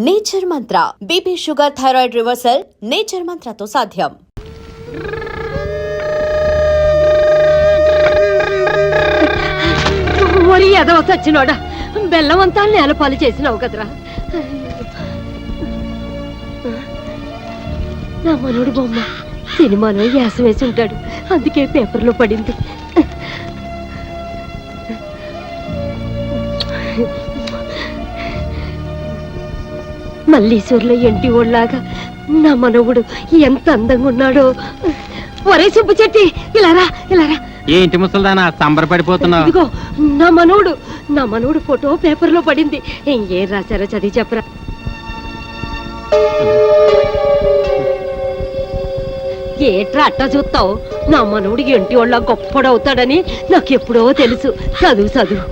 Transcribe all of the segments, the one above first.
Nature Mantra BP sugar thyroid reversal nature మంత్రతో సాధ్యం. ఒరి ఎదవ చచ్చినోడా, బెల్లమంతా నేలపాలు చేసినావు కదరా. నా మనోడు బొమ్మ సినిమాలో యాస వేసి ఉంటాడు, అందుకే పేపర్లో పడింది. మల్లీశ్వర్లో ఎంటి ఓళ్ళలాగా నా మనవుడు ఎంత అందంగా ఉన్నాడో. ఒరే సుబ్బు చెట్టి, ఇలారా ఇలారా. ఏంటి ముసల్దానా సంబరపడిపోతున్నావు? ఇదిగో నా మనవుడు ఫోటో పేపర్లో పడింది. ఏం రాశారో చదివి చెప్పరా. ఏట్రా అట్టా చూస్తావు? నా మనవుడు ఎంటి వాళ్ళ గొప్పడవుతాడని నాకెప్పుడో తెలుసు. చదువు.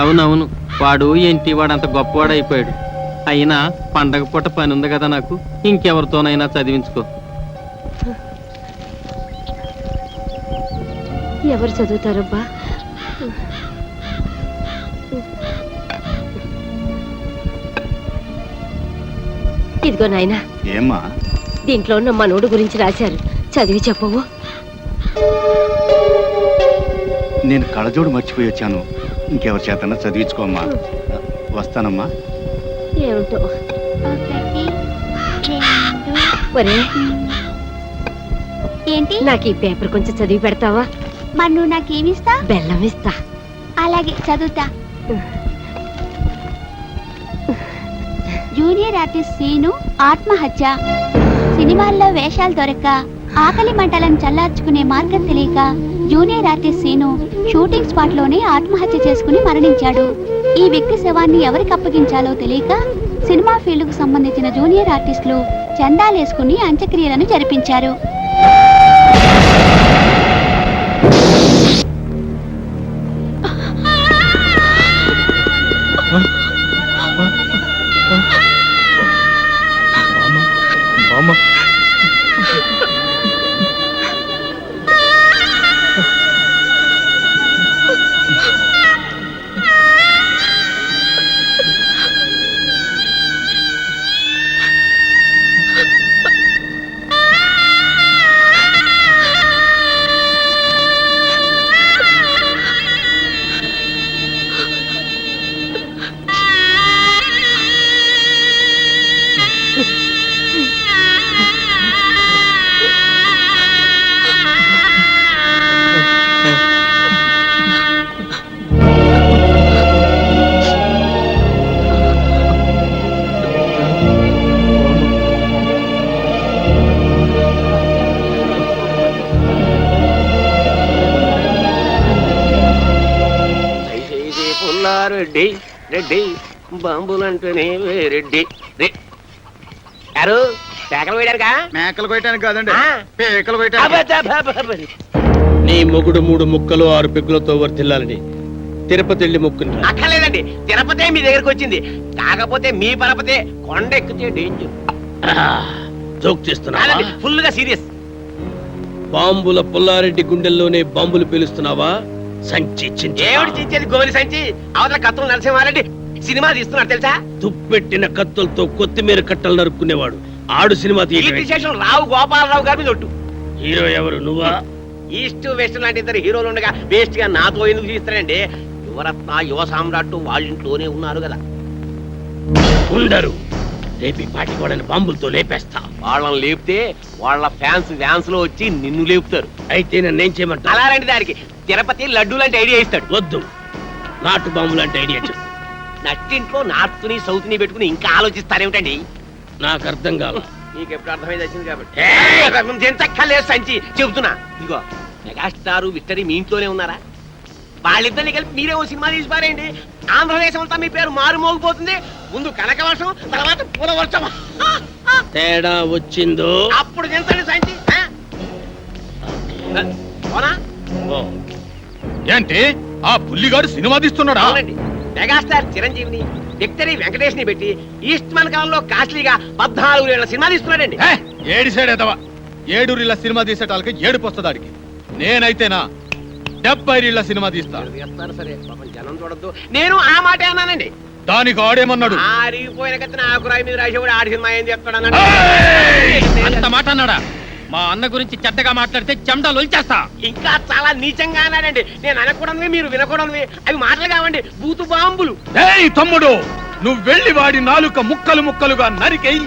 అవునవును, వాడు ఏంటి వాడంత గొప్పవాడైపోయాడు. అయినా పండగ పూట పని ఉంది కదా నాకు, ఇంకెవరితోనైనా చదివించుకో. ఎవరు చదువుతారబ్బా? ఇదిగో నాయనా. ఏమ్మా? దీంట్లో ఉన్న మనోడు గురించి రాశారు, చదివి చెప్పవు. నేను కళ్ళజోడు మర్చిపోయి వచ్చాను, ఇంకెవరి చేతన్నా చదివించుకోమ్మా. వస్తానమ్మా. ఏమిటో ఒరే, ఏంటి? నాకు ఈ పేపర్ కొంచెం చదివి పెడతావా? మరి నువ్వు నాకేమిస్తా? బెల్లం ఇస్తా. అలాగే, చదువుతా. జూనియర్ ఆర్టిస్ట్ సీను ఆత్మహత్య. సినిమాల్లో వేషాలు దొరక్క ఆకలి మంటలను చల్లార్చుకునే మార్గం తెలియక junior artist Seenu shooting spot లోనే ఆత్మహత్య చేసుకుని మరణించాడు. ఈ వ్యక్తి శవాన్ని ఎవరికి అప్పగించాలో తెలియక సినిమా ఫీల్డ్ కు సంబంధించిన జూనియర్ ఆర్టిస్టులు చందాలేసుకుని అంత్యక్రియలను జరిపించారు. రెడ్డి రెడ్డి బాంబులంటేనే రెడ్డి గారు పేకలు వేయడానికా? మేకలు కొయ్యడానికి కాదండి, పేకలు కొయ్యడానికి. నీ మొగుడు 3 ముక్కలు 6 పెగ్గులతో వర్తిల్లాలని తిరుపతి వెళ్ళి మొక్కుని. అక్కర్లేదండి, తిరుపతే మీ దగ్గరకు వచ్చింది. కాకపోతే మీ పరపతే కొండ ఎక్కితే డేంజర్. జోక్ చేస్తున్నావా? ఫుల్ గా సీరియస్. బాంబుల పుల్లారెడ్డి గుండెల్లోనే బాంబులు పేలుస్తున్నావా? సంచి ఏమిటి చించేది? గోలి సంచి. అవతల కత్తులు నరసింహారెడ్డి సినిమా తీస్తున్నారు తెలుసా? తుప్పెట్టిన కత్తులతో కొత్తిమీర కట్టలు నరుక్కునేవాడు ఆడు సినిమా తీయడం. రావు గోపాలరావు గారి మీద ఒట్టు. హీరో ఎవరు? నువ్వా? ఈస్ట్ వెస్ట్ లాంటి 2 హీరోలు ఉండగా వేస్ట్ గా నాతో ఎందుకు తీస్తారండి? యువరత్న యువ సామ్రాట్టు వాళ్ళింట్లోనే ఉన్నారు కదా. ఉండరు. రేపు పాటి వాళ్ళని బాంబులతో లేపేస్తా. వాళ్ళని లేపితే వాళ్ళ ఫ్యాన్స్ లో వచ్చి నిన్ను లేపుతారు. అయితే నన్నేం చేయమంటా? అలా రండి, దానికి తిరుపతి లడ్డూ లాంటి ఐడియా ఇస్తాడు. వద్దు, నాటు బాంబు లాంటి ఐడియా చెప్పు. నట్టింట్లో నార్త్ ని సౌత్ ని పెట్టుకుని ఇంకా ఆలోచిస్తారేమిటండి? నాకు అర్థం కాదు. నీకు ఎప్పుడు అర్థమైంది వచ్చింది కాబట్టి ఎంతక్కర్లేదు సంచి చెబుతున్నా. ఇదిగో మెగాస్టార్ విక్టరీ మీ ఇంట్లోనే ఉన్నారా? వాళ్ళిద్దరిని కలిపి మీరే ఓ సినిమా తీసి పారేయండి. ఆంధ్రదేశం అంతా మీ పేరు మారుమోగిపోతుంది. ముందు కనక వర్షం, తర్వాత పూల వర్షం. తేడా వచ్చిందో అప్పుడు ఎంతండి సంచి. ఏంటి ఆ పుల్లిగాడు సినిమా తీస్తున్నాడా? అవునండి, మెగాస్టార్ చిరంజీవిని విక్టరీ వెంకటేష్ ని పెట్టి ఈస్ట్ మన కాలంలో కాస్ట్లీగా 14 ఏళ్ల సినిమా తీస్తున్నాడండి. ఏడిసాడేదవా? 7 రీళ్ళ సినిమా తీసేటాలకి ఏడుపు వస్తుందాడికి. నేనైతేనా 70 రీళ్ళ సినిమా తీస్తా. సరే పాపం జనం చూడద్దు. నేను ఆ మాట అన్నానండి. దానికి ఆడేమన్నాడు? ఆరిగిపోయిన కత్తిన ఆకురాయి మీద రాసేవాడు ఆడి సినిమా ఏం చెప్తాడు అంత మాట అన్నాడా? మా అన్న గురించి చెడ్డగా మాట్లాడితే చెమటలు వచ్చేస్తా. ఇంకా చాలా నీచంగా అన్నాడండి. నేను అనకూడనివి మీరు వినకూడనివి అవి మాటలు కావండి, బూతు బాంబులు. ఏయ్ తమ్ముడు, నువ్వు వెళ్ళి వాడి నాలుక ముక్కలు ముక్కలుగా నరికెయ్యి,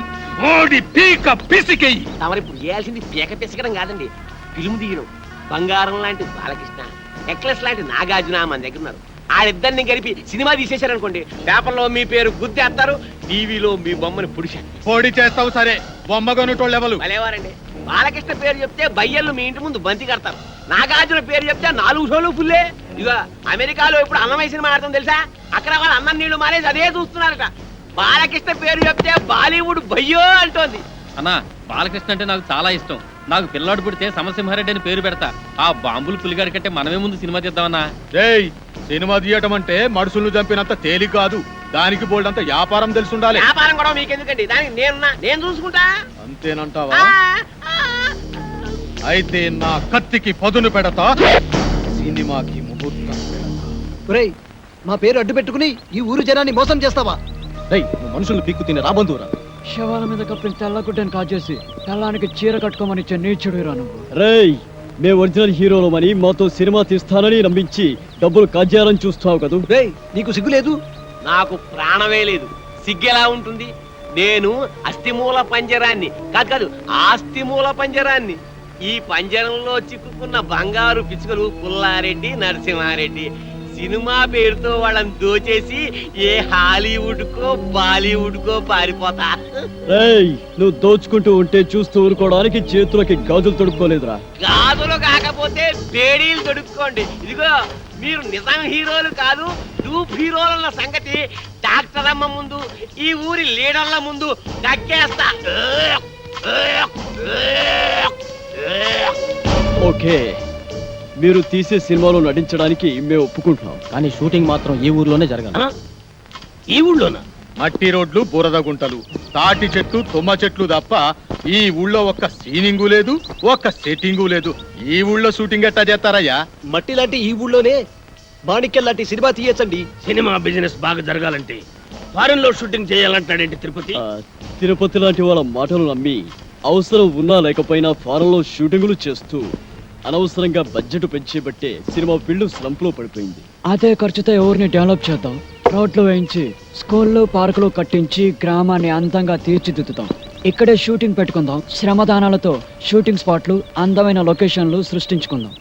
ఓడి పీక పిసికెయ్యి. తమరు ఇప్పుడు చేయాల్సింది పీక పిసకడం కాదండి, ఫిల్మ్ తీయడం. బంగారం లాంటి బాలకృష్ణ, నెక్లెస్ లాంటి నాగార్జున మన దగ్గర ఉన్నారు. వాళ్ళిద్దరిని కలిపి సినిమా తీసేశారనుకోండి, పేపర్లో మీ పేరు గుద్దేస్తారు, టీవీలో మీ బొమ్మని పుడిశారు. పొడి చేస్తావు సరే, బొమ్మగొనుటోళ్ళు ఎవరు? భలేవారండి. బాలకృష్ణ పేరు చెప్తే బయ్యళ్ళు మీ ఇంటి ముందు బంతి కడతారు. నాగార్జున పేరు చెప్తే 4 షోలు ఫుల్లే. ఇక అమెరికాలో ఇప్పుడు అన్నమయ్య సినిమా ఆడతాం తెలుసా? అక్కడ వాళ్ళు అన్నం నీళ్లు మానేసి అదే చూస్తున్నారట. బాలకృష్ణ పేరు చెప్తే బాలీవుడ్ భయ్యో అంటోంది. అన్నా, బాలకృష్ణ అంటే నాకు చాలా ఇష్టం. నాకు పిల్లాడు పుడితే సమసింహారెడ్డి అని పేరు పెడతా. ఆ బాంబులు పులిగాడి కంటే మనమే ముందు సినిమా తీద్దామన్నా. రేయ్, సినిమా తీయటం అంటే మనుషులను చంపినంత తేలిక కాదు, దానికి బోల్డంత వ్యాపారం తెలుసుండాలి. వ్యాపారం కూడా మీకెందుకండి, దానికి నేనున్నా, నేను చూసుకుంటా. అంతేనంటావా? ఆ, ఆ. అయితే నా కత్తికి పదును పెడతా, సినిమాకి ముహూర్తం పెడతా. ఒరేయ్, మా పేరు అడ్డు పెట్టుకుని ఈ ఊరు జనాన్ని మోసం చేస్తావా? నువ్వు మనుషులు పీక్కు తినే రాబందురా. శవాల మీద కప్పిన తెల్లగుడ్డని కాజేసి తెల్లానికి చీర కట్టుకోమని ఇచ్చే నీచుడు రా నువ్వు. రేయ్, మేము ఒరిజినల్ హీరోలమని మాతో సినిమా తీస్తానని నమ్మించి డబ్బులు కాజేయాలని చూస్తావు కదూ. రేయ్, నీకు సిగ్గు లేదు? నాకు ప్రాణమే లేదు, సిగ్గెలా ఉంటుంది? నేను అస్థిమూల పంజరాన్ని కాదు, ఆస్తిమూల పంజరాన్ని. ఈ పంజరంలో చిక్కుకున్న బంగారు పిచ్చుకలు పుల్లారెడ్డి, నరసింహారెడ్డి. సినిమా పేరుతో వాళ్ళని దోచేసి ఏ హాలీవుడ్ కో బాలీవుడ్ కో పారిపోతా. రేయ్, నువ్వు దోచుకుంటూ ఉంటే చూస్తూ ఊరుకోవడానికి చేతులకి గాజులు తొడుక్కోలేదురా. గాజులు కాకపోతే బేడీలు తొడుక్కోండి. ఇదిగో, మీరు నిజం హీరోలు కాదు, డూప్ హీరోలన్న సంగతి డాక్టర్ అమ్మ ముందు, ఈ ఊరి లీడర్ల ముందు దక్కేస్తా. ఓకే, మీరు తీసే సినిమాలో నటించడానికి మేము ఒప్పుకుంటున్నాం, కానీ షూటింగ్ మాత్రం ఈ ఊర్లోనే జరగాలి. ఈ ఊళ్ళోనా? మట్టి రోడ్లు, బురద గుంటలు, తాటి చెట్లు, తుమ్మ చెట్లు తప్ప ఈ ఊళ్ళో ఒక్క సీనింగు లేదు, ఒక్క సెట్టింగు లేదు. ఈ ఊళ్ళో షూటింగ్ ఎట్టా చేస్తారయ్యా? మట్టి లాంటి ఈ ఊళ్ళోనే మాణిక్యం లాంటి సినిమా తీయచ్చండి. సినిమా బిజినెస్ బాగా జరగాలంటే ఫారెన్ లో షూటింగ్ చేయాలంటాడేంటి తిరుపతి? తిరుపతి లాంటి వాళ్ళ మాటలు నమ్మి అవసరం ఉన్నా లేకపోయినా ఫారెన్ లో షూటింగులు చేస్తూ అనవసరంగా బడ్జెట్ పెంచేబట్టే సినిమా ఫీల్డ్ స్లంప్ లో పడిపోయింది. అదే ఖర్చుతో ఎవరిని డెవలప్ చేద్దాం, రోడ్లు వేయించి స్కూళ్ళు పార్కులు కట్టించి గ్రామాన్ని అందంగా తీర్చిదిద్దుతాం. ఇక్కడే షూటింగ్ పెట్టుకుందాం. శ్రమదానాలతో షూటింగ్ స్పాట్లు, అందమైన లొకేషన్లు సృష్టించుకుందాం.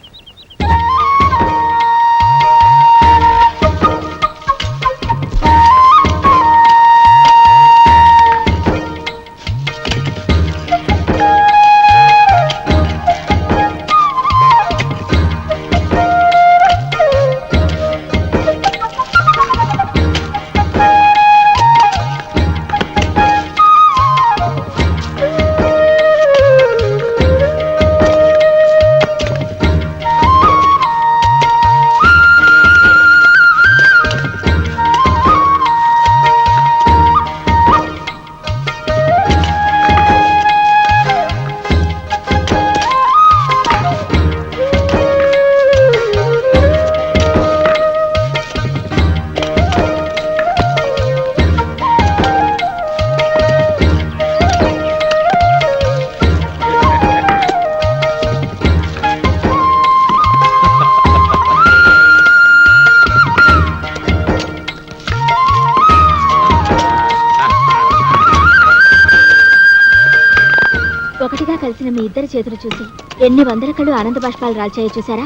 ఒకటిగా కలిసిన మీ ఇద్దరి చేతులు చూసి ఎన్ని వందల కళ్ళు ఆనంద బాష్పాలు రాల్చాయో చూసారా?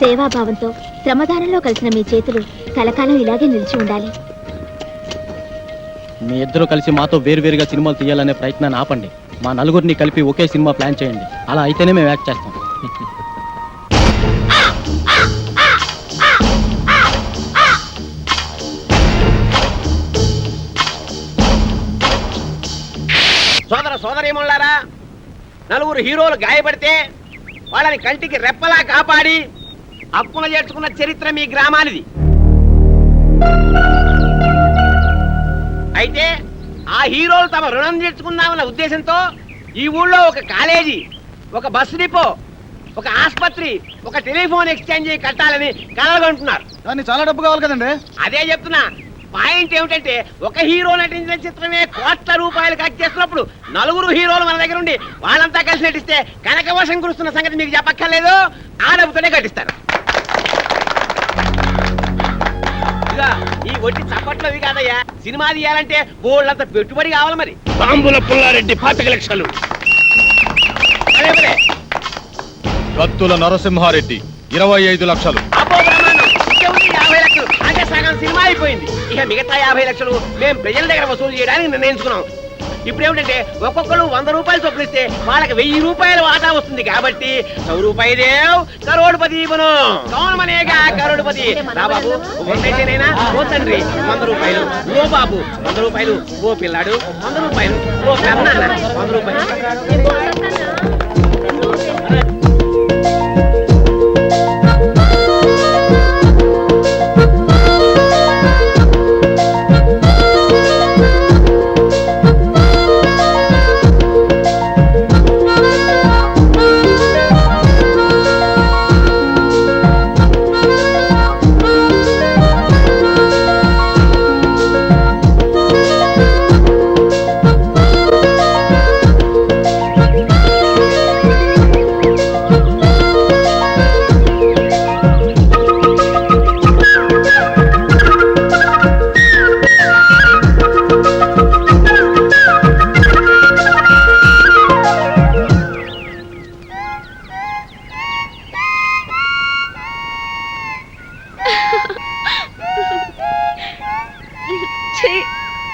సేవాభావంతో శ్రమదానంలో కలిసిన మీ చేతులు కలకాలం ఇలాగే నిలిచి ఉండాలి. మీ ఇద్దరు కలిసి మాతో వేరువేరుగా సినిమాలు తీయాలనే ప్రయత్నాన్ని ఆపండి. మా నలుగురిని కలిపి ఒకే సినిమా ప్లాన్ చేయండి. అలా అయితేనే మేము యాక్ట్ చేస్తాం. సోదరీమణులారా, నలుగురు హీరోలు గాయపడితే వాళ్ళని కంటికి రెప్పలా కాపాడి హక్కున చేర్చుకున్న చరిత్ర మీ గ్రామానిది. అయితే ఆ హీరోలు తమ రుణం తీర్చుకుందామన్న ఉద్దేశంతో ఈ ఊళ్ళో ఒక కాలేజీ, ఒక బస్ డిపో, ఒక ఆసుపత్రి, ఒక టెలిఫోన్ ఎక్స్చేంజ్ కట్టాలని కలగంటున్నారు. దాన్ని చాలా డబ్బు కావాలి కదండి. అదే చెప్తున్నా, పాయింట్ ఏమిటంటే ఒక హీరో నటించిన చిత్రమే కోట్ల రూపాయలు ఖర్చు చేస్తున్నప్పుడు నలుగురు హీరోలు మన దగ్గర ఉండి వాళ్ళంతా కలిసి నటిస్తే కనకవర్షం కురుస్తున్న సంగతి మీకు చెప్పక్కర్లేదు. ఆ డబ్బుతోనే కట్టిస్తారు. ఇదిగా ఈ ఒట్టి చప్పట్లు అవి కాదయ్యా, సినిమా తీయాలంటే బోళ్ళంత పెట్టుబడి కావాలి. మరి బాంబుల పుల్లారెడ్డి 25 లక్షలు, కత్తుల నరసింహారెడ్డి 25 లక్షలు, అబ్బో బ్రహ్మాండం, ఇంకేముంది 50 లక్షలు. అంటే సగం సినిమా అయిపోయింది. ఇక మిగతా 50 లక్షలు మేము ప్రజల దగ్గర వసూలు చేయడానికి నిర్ణయించుకున్నాం. ఇప్పుడు ఏమిటంటే ఒక్కొక్కరు 100 రూపాయలు చొప్పులిస్తే వాళ్ళకి 1000 రూపాయలు వాటా వస్తుంది. కాబట్టి 100 రూపాయి దేవ్ కరోడ్పతి బను, కౌన్ మనేగా కరోడ్పతి. రా బాబు, ఒకటైతేనైనా ఓ తండ్రి 100 రూపాయలు, ఓ బాబు 100 రూపాయలు, ఓ పిల్లాడు 100 రూపాయలు, ఓ పెద్ద 100 రూపాయలు.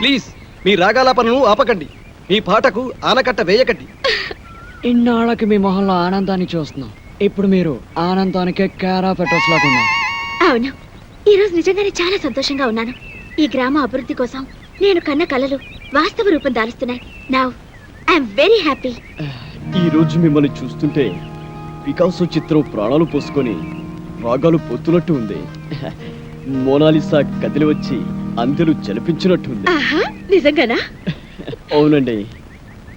ప్లీజ్ మీ రాగాలాపనను ఆపకండి. మీ పాటకు ఆనకట్ట వేయకండి. ఇన్నాళ్ళకి మీ మొహంలో ఆనందాన్ని చూస్తున్నాం. ఇప్పుడు మీరు ఆనందానికే కేరా పెట్రోస్ లాగా ఉన్నారు. అవును, ఈరోజు నిజంగానే చాలా సంతోషంగా ఉన్నాను. ఈ గ్రామ అభివృద్ధి కోసం నేను కన్న కలలు వాస్తవ రూపం దాలుస్తున్నాయి. Now I'm very happy. ఈ రోజు మిమ్మల్ని చూస్తుంటే పికాసో చిత్రం ప్రాణాలు పోసుకొని రాగాలు పొత్తునట్టు ఉంది. మోనాలిసా కదిలి వచ్చి అందరూ చలిపించినట్టుంది. ఆహా, నిజంగానా? అవునండి,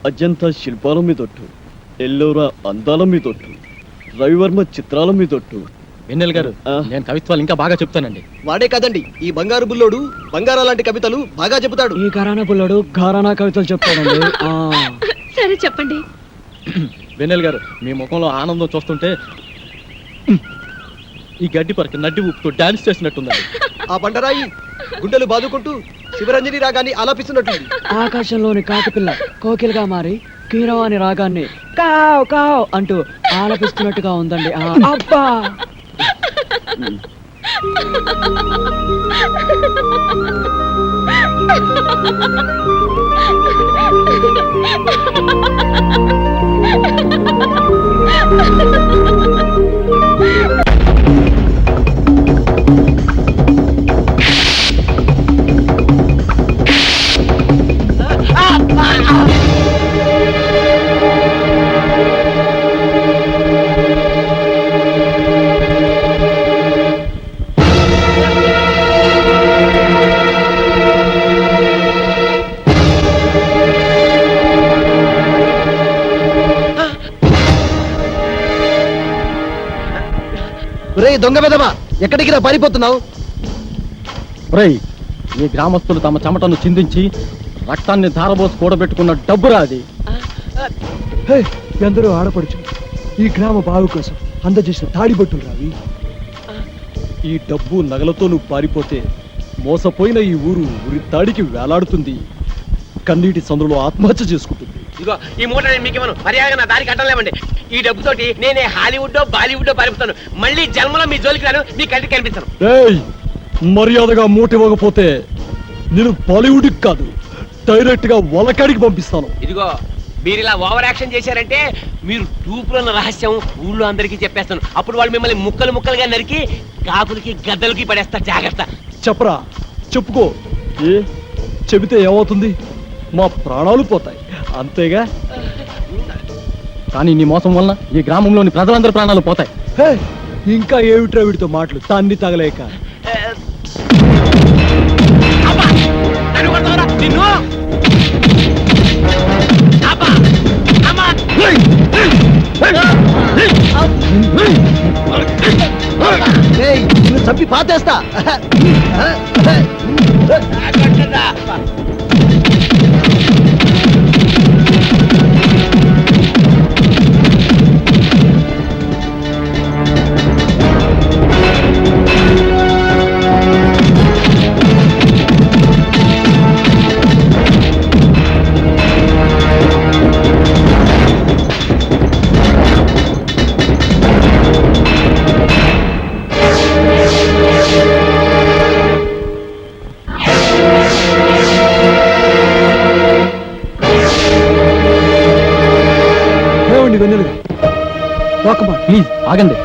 అజంతా శిల్పాల మీదొట్టు, ఎల్లోరా అందాల మీదొట్టు, రవివర్మ చిత్రాల మీదొట్టు. వెన్నెల గారు, ఆ. నేను కవిత్వాలు ఇంకా బాగా చెప్తానండి. వాడే కాదండి, ఈ బంగారు బుల్లోడు బంగారా లాంటి కవితలు బాగా చెబుతాడు. ఈ ఘరానా పుల్లడు ఘరానా కవితలు చెప్తాడండి. ఆ, సరే చెప్పండి. వెన్నెల గారు, మీ ముఖంలో ఆనందం చూస్తుంటే ఈ గడ్డి పరక నడ్డి ఊపుతూ డాన్స్ చేసినట్టుందండి. ఆ బండరాయి గుండెలు బాదుకుంటూ శివరంజని రాగాన్ని ఆలాపిస్తున్నట్టుంది. ఆకాశంలోని కాకిపిల్ల కోకిలగా మారి కీరవాణి రాగాన్ని కావ్ కావ్ అంటూ ఆలపిస్తున్నట్టుగా ఉందండి. ఆ, అబ్బా, రే దొంగ వెదవా, ఎక్కడికి రా పారిపోతున్నావు? రేయ్, ఈ గ్రామస్తులు తమ చెమటను చిందించి రక్తాన్ని ధారబోసి కూడబెట్టుకున్న డబ్బురా అది. ఎందరో ఆడపడుచు ఈ గ్రామ బావు కోసం అందజేసిన తాడిబొట్టులు రావి. ఈ డబ్బు నగలతో నువ్వు పారిపోతే మోసపోయిన ఈ ఊరు ఉరి తాడికి వేలాడుతుంది, కన్నీటి సందులో ఆత్మహత్య చేసుకుంటుంది. ఇదిగో ఈ మూట నేను మీకు ఇవ్వను. మర్యాదగా నా దారికి అడ్డం ఈ డబ్బుతోటి నేనే హాలీవుడ్ బాలీవుడ్ పారిపోతాను. మళ్ళీ జన్మలో మీ జోలికి రాను, మీ కంటికి కనిపించను. ఏయ్, మర్యాదగా మూట ఇవ్వకపోతే నేను బాలీవుడ్కి కాదు, డైరెక్ట్ గా వలకాడికి పంపిస్తాను. ఇదిగో మీరు ఇలా ఓవర్ యాక్షన్ చేశారంటే మీరు టూపులో ఉన్న రహస్యం ఊళ్ళో అందరికీ చెప్పేస్తాను. అప్పుడు వాళ్ళు మిమ్మల్ని ముక్కలు ముక్కలుగా నరికి కాకులకి గద్దలకి పడేస్తారు. జాగ్రత్త. చెప్పరా, చెప్పుకో. ఏ చెబితే ఏమవుతుంది? మా ప్రాణాలు పోతాయి, అంతేగా. కానీ నీ మోసం వలన ఈ గ్రామంలోని ప్రజలందరి ప్రాణాలు పోతాయి. హే, ఇంకా ఏమిట్రా వీడితో మాటలు తాన్ని తగలేక. అబ్బా, నన్ను కొడతావురా? నిన్ను అబ్బా, అమ్మా. నిన్ను చంపి పాతేస్తా. ఏమండి వెన్నెల వాకమ్మా ప్లీజ్ ఆగండి.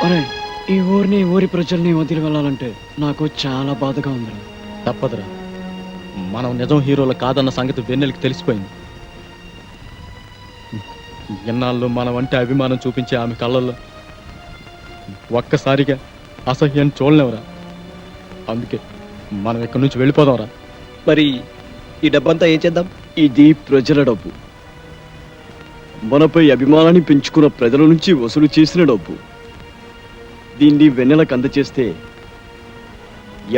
ఒరేయ్, ఈ ఊరిని ఊరి ప్రజల్ని వదిలి వెళ్ళాలంటే నాకు చాలా బాధగా ఉందిరా. తప్పదురా, మనం నిజం హీరోలు కాదన్న సంగతి వెన్నెలకి తెలిసిపోయింది. ఎన్నాళ్ళు మనం అంటే అభిమానం చూపించే ఆమె కళ్ళల్లో ఒక్కసారిగా అసహ్యాన్ని చూడలేవురా. అందుకే మనం ఇక్కడి నుంచి వెళ్ళిపోదాంరా. మరి ఈ డబ్బంతా ఏం చేద్దాం? ఇది ప్రజల డబ్బు, మనపై అభిమానాన్ని పెంచుకున్న ప్రజల నుంచి వసూలు చేసిన డబ్బు. దీన్ని వెన్నెలకు అందచేస్తే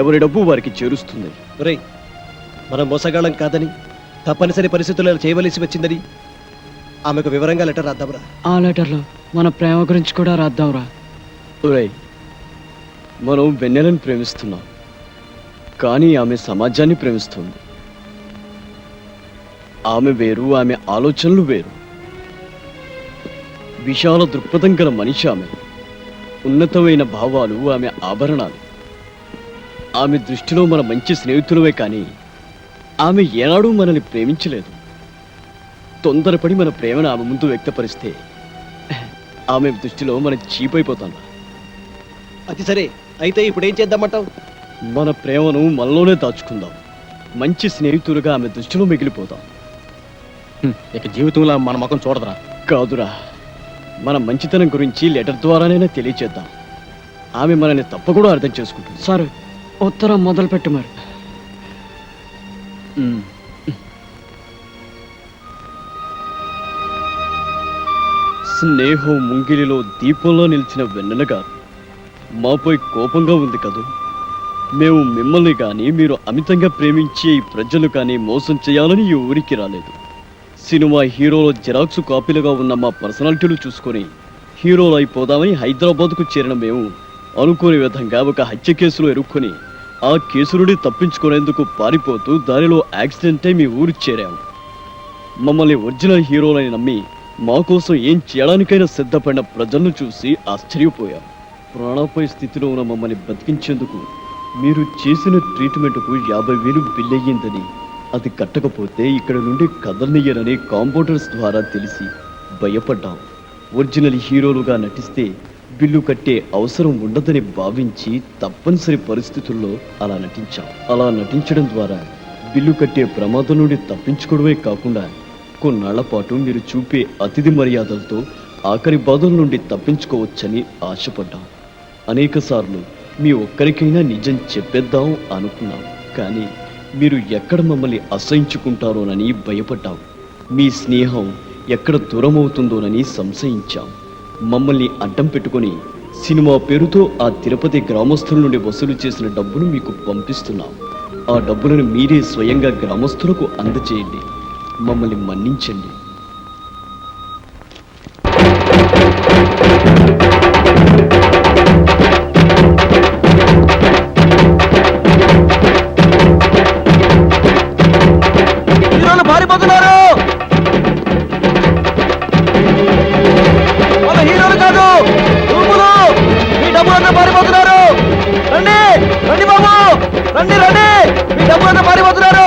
ఎవరి డబ్బు వారికి చేరుస్తుంది. ఒరేయ్, మనం మోసగాళ్ళం కాదని, తప్పనిసరి పరిస్థితుల్లో చేయవలసి వచ్చిందని ఆమెకు వివరంగా లెటర్ రాద్దాంరా. ఆ లెటర్లో మన ప్రేమ గురించి కూడా రాద్దాంరా. ఒరేయ్, మనం వెన్నెలను ప్రేమిస్తున్నాం, కానీ ఆమె సమాజాన్ని ప్రేమిస్తుంది. ఆమె వేరు, ఆమె ఆలోచనలు వేరు. విశాల దృక్పథం గల మనిషి ఆమె. ఉన్నతమైన భావాలు ఆమె ఆభరణాలు. ఆమె దృష్టిలో మన మంచి స్నేహితులవే కానీ ఆమె ఏనాడూ మనల్ని ప్రేమించలేదు. తొందరపడి మన ప్రేమను ఆమె ముందు వ్యక్తపరిస్తే ఆమె దృష్టిలో మనం చీపైపోతాం. అది సరే, అయితే ఇప్పుడు ఏం చేద్దామంటావు? మన ప్రేమను మనలోనే దాచుకుందాం. మంచి స్నేహితులుగా ఆమె దృష్టిలో మిగిలిపోతాం. ఇక జీవితంలో మన ముఖం చూడదురా. కాదురా, మన మంచితనం గురించి లెటర్ ద్వారానైనా తెలియచేద్దాం. ఆమె మనల్ని తప్పకుండా అర్థం చేసుకుంటుంది. సరే, ఉత్తరం మొదలుపెట్టు మరి. స్నేహం ముంగిలిలో దీపంలో నిలిచిన వెన్నెల గారు మాపై కోపంగా ఉంది కదూ. మేము మిమ్మల్ని కానీ మీరు అమితంగా ప్రేమించే ఈ ప్రజలు కానీ మోసం చేయాలని ఈ ఊరికి రాలేదు. సినిమా హీరోలో జిరాక్స్ కాపీలుగా ఉన్న మా పర్సనాలిటీలు చూసుకొని హీరోలు అయిపోదామని హైదరాబాద్కు చేరిన మేము అనుకోని విధంగా ఒక హత్య కేసులో ఇరుక్కొని ఆ కేసు నుండి తప్పించుకునేందుకు పారిపోతూ దానిలో యాక్సిడెంటే మీ ఊరు చేరాము. మమ్మల్ని ఒరిజినల్ హీరోలని నమ్మి మా కోసం ఏం చేయడానికైనా సిద్ధపడిన ప్రజలను చూసి ఆశ్చర్యపోయాం. ప్రాణాపాయ స్థితిలో ఉన్న మమ్మల్ని బతికించేందుకు మీరు చేసిన ట్రీట్మెంట్కు 50,000 బిల్ అయ్యిందని, అది కట్టకపోతే ఇక్కడ నుండి కదలనియ్యరని కాంపౌండర్స్ ద్వారా తెలిసి భయపడ్డాం. ఒరిజినల్ హీరోలుగా నటిస్తే బిల్లు కట్టే అవసరం ఉండదని భావించి తప్పనిసరి పరిస్థితుల్లో అలా నటించాం. అలా నటించడం ద్వారా బిల్లు కట్టే ప్రమాదం నుండి తప్పించుకోవడమే కాకుండా కొన్నాళ్ల పాటు మీరు చూపే అతిథి మర్యాదలతో ఆఖరి బాధల నుండి తప్పించుకోవచ్చని ఆశపడ్డాం. అనేక సార్లు మీ ఒక్కరికైనా నిజం చెప్పేద్దాం అనుకున్నాం, కానీ మీరు ఎక్కడ మమ్మల్ని అసహించుకుంటారోనని భయపడ్డాం. మీ స్నేహం ఎక్కడ దూరం అవుతుందోనని సంశయించాం. మమ్మల్ని అడ్డం పెట్టుకొని సినిమా పేరుతో ఆ తిరుపతి గ్రామస్తుల నుండి వసూలు చేసిన డబ్బును మీకు పంపిస్తున్నాం. ఆ డబ్బులను మీరే స్వయంగా గ్రామస్తులకు అందచేయండి. మమ్మల్ని మన్నించండి. హీరోలు పారిపోతున్నారు. వాళ్ళ హీరోలు కాదు, రూపులు. మీ డబ్బులంతా పారిపోతున్నారు. రండి రండి బాబు, రండి రండి, మీ డబ్బులంతా పారిపోతున్నారు.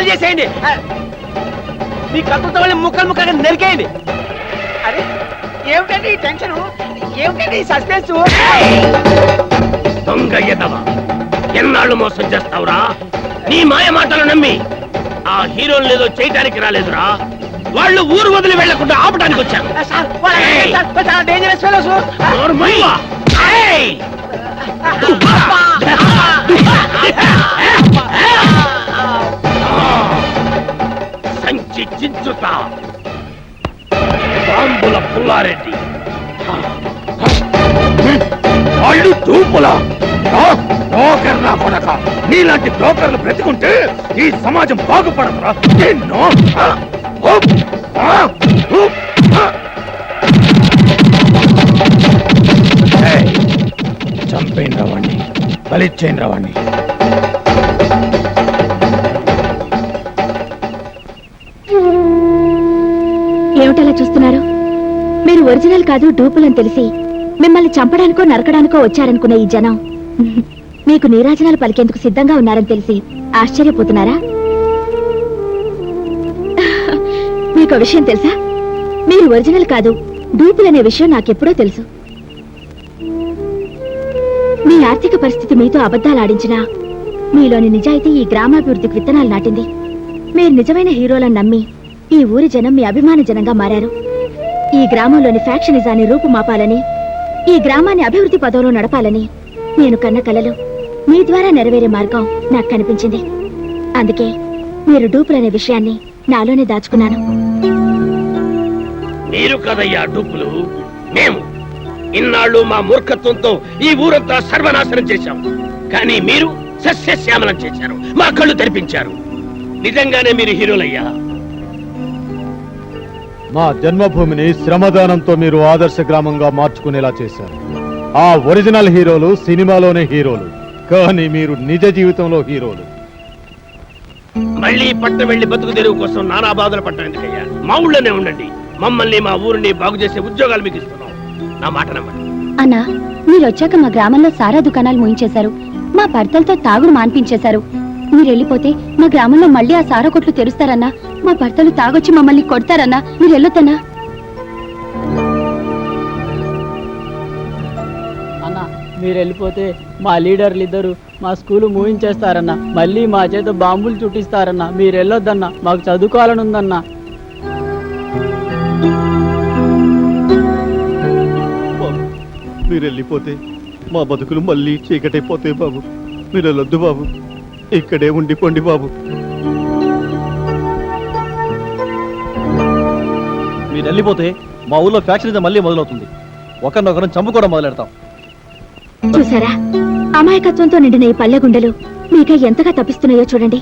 కాల్ చేసేయండి. మీ కత్తులతో వెళ్ళి ముక్కలు ముక్కలుగా నరికేయండి. అరే ఏమిటండి ఈ టెన్షన్, ఏమిటండి ఈ సస్పెన్స్? దొంగ ఎదవా, ఎన్నాళ్ళు మోసం చేస్తావురా? నీ మాయ మాటలు నమ్మి ఆ హీరోలు ఏదో చేయడానికి రాలేదురా, వాళ్ళు ఊరు వదిలి వెళ్లకుండా ఆపడానికి వచ్చారు. సంచి చించుతా బాంబుల పుల్లారెడ్డి, వాళ్ళు తూపులా బ్రోకర్లా కొడక. నీలాంటి బ్రోకర్లు బ్రతికుంటే ఈ సమాజం బాగుపడదురా. ఎన్నో చంపైన రావాణ్ణి, బలిచ్చేన రావాణ్ణి. ఏమిటలా చూస్తున్నారు? మీరు ఒరిజినల్ కాదు డూపులని తెలిసి మిమ్మల్ని చంపడానికో నరకడానికో వచ్చారనుకున్న ఈ జనం మీకు నీరాజనాలు పలికేందుకు సిద్ధంగా ఉన్నారని తెలిసి ఆశ్చర్యపోతున్నారా? మీకు విషయం తెలుసా? మీరు ఒరిజినల్ కాదు డూపులనే విషయం నాకెప్పుడో తెలుసు. మీ ఆర్థిక పరిస్థితి మీతో అబద్ధాలు ఆడించినా మీలోని నిజాయితీ ఈ గ్రామాభివృద్ధికి విత్తనాలు నాటింది. మీరు నిజమైన హీరోలను నమ్మి ఈ ఊరి జనం మీ అభిమాన జనంగా మారారు. ఈ గ్రామంలోని ఫ్యాక్షనిజాన్ని రూపుమాపాలని, ఈ గ్రామాన్ని అభివృద్ధి పదంలో నడపాలని నేను కన్న కలలు మీ ద్వారా నెరవేరే మార్గం నాకు కనిపించింది. అందుకే మీరు డూపులనే విషయాన్ని నాలోనే దాచుకున్నాను. మీరు కదయ్యా డూపులు, మేము ఇన్నాళ్ళు మా మూర్ఖత్వంతో ఈ ఊరంతా సర్వనాశనం చేశాం. కానీ మీరు సస్యశ్యామలం చేశారు, మా కళ్ళు తెరిపించారు. నిజంగానే మీరు హీరోలయ్యా. మా జన్మభూమిని శ్రమదానంతో మీరు ఆదర్శ గ్రామంగా మార్చుకునేలా చేశారు. ఆ ఒరిజినల్ హీరోలు సినిమాలోనే హీరోలు, కానీ మీరు నిజ జీవితంలో హీరోలు. మళ్ళీ పట్నం వెళ్లి బతుకు తెరువు కోసం నానా బాధలు పట్టడం ఎందుకయ్యా? మా ఊళ్ళోనే ఉండండి. మమ్మల్ని మా ఊరిని బాగు చేసే ఉద్యోగాలు మీకు ఇస్తున్నాం. నా మాట నమ్మండి. అన్నా, మీరు వచ్చాక మా గ్రామంలో సారా దుకాణాలు మూయించేశారు, మా భర్తలతో తాగుడు మాన్పించేశారు. మీరు వెళ్ళిపోతే మా గ్రామంలో మళ్ళీ ఆ సారా కొట్లు తెరుస్తారన్నా, మా భర్తలు తాగొచ్చి మమ్మల్ని కొడతారన్నా. మీరు వెళ్ళొద్దన్నా. అన్న మీరు వెళ్ళిపోతే మా లీడర్లు ఇద్దరు మా స్కూలు మూయించేస్తారన్న, మళ్ళీ మా చేత బాంబులు చుట్టిస్తారన్న. మీరు వెళ్ళొద్దన్నా, మాకు చదువుకోవాలని ఉందన్నా. మీరు వెళ్ళిపోతే మా బతుకులు మళ్ళీ చీకటైపోతాయి బాబు. మీరు వెళ్ళొద్దు బాబు, ఇక్కడే ఉండిపోండి బాబు. మీరు వెళ్ళిపోతే మా ఊళ్ళో ఫ్యాక్టరీ మళ్ళీ మొదలవుతుంది. ఒకరినొకరం చంపుకోవడం మొదలెడతాం. చూసారా, అమాయకత్వంతో నిండిన ఈ పల్లె గుండెలు మీకై ఎంతగా తప్పిస్తున్నాయో చూడండి.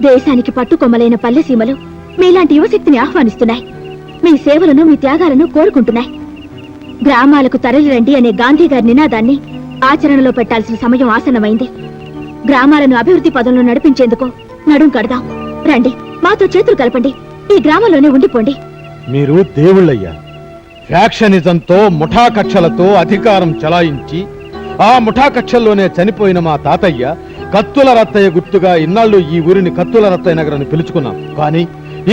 దేశానికి పట్టుకొమ్మలైన పల్లె సీమలు మీలాంటి యువశక్తిని ఆహ్వానిస్తున్నాయి. మీ సేవలను, మీ త్యాగాలను కోరుకుంటున్నాయి. గ్రామాలకు తరలిరండి అనే గాంధీ గారి నినాదాన్ని ఆచరణలో పెట్టాల్సిన సమయం ఆసన్నమైంది. గ్రామాలను అభివృద్ధి పదంలో నడిపించేందుకు నడుం కడదాం. రండి, మాతో చేతులు కలపండి, ఈ గ్రామంలోనే ఉండిపోండి. మీరు దేవుళ్ళయ్యా. ఫ్యాక్షనిజంతో ముఠా కక్షలతో అధికారం చలాయించి ఆ ముఠా కక్షల్లోనే చనిపోయిన మా తాతయ్య కత్తుల రత్తయ్య గుర్తుగా ఇన్నాళ్ళు ఈ ఊరిని కత్తుల రత్తయ్య నగర్ అని పిలుచుకున్నాం. కానీ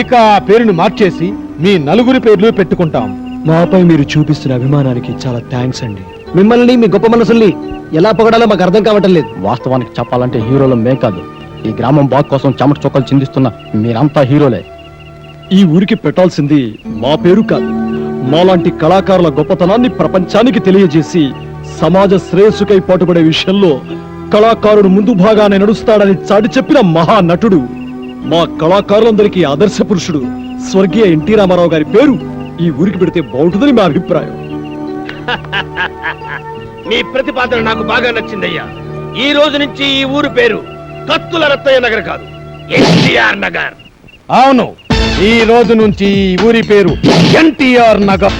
ఇక ఆ పేరుని మార్చేసి మీ నలుగురి పేర్లు పెట్టుకుంటాం. మాపై మీరు చూపిస్తున్న అభిమానానికి చాలా థ్యాంక్స్ అండి. మిమ్మల్ని, మీ గొప్ప మనసుల్ని ఎలా పొగడాలో మాకు అర్థం కావటం లేదు. వాస్తవానికి చెప్పాలంటే హీరోలు మేం కాదు, ఈ గ్రామం బాగు కోసం చెమట చొక్కలు చిందిస్తున్న మీరంతా హీరోలే. ఈ ఊరికి పెట్టాల్సింది మా పేరు కాదు, మాలాంటి కళాకారుల గొప్పతనాన్ని ప్రపంచానికి తెలియజేసి సమాజ శ్రేయస్సుకై పాటుపడే విషయంలో కళాకారుడు ముందు భాగానే నడుస్తాడని చాటి చెప్పిన మహానటుడు, మా కళాకారులందరికీ ఆదర్శ పురుషుడు స్వర్గీయ ఎన్టీ రామారావు గారి పేరు ఈ ఊరికి పెడితే బాగుంటుందని మా అభిప్రాయం. మీ ప్రతిపాదన నాకు బాగా నచ్చిందయ్యా. ఈ రోజు నుంచి ఈ ఊరు పేరు కత్తుల రత్తయ్య నగర్ కాదు, ఎన్టీఆర్ నగర్. అవును, ఈ రోజు నుంచి ఈ ఊరి పేరు ఎన్టీఆర్ నగర్.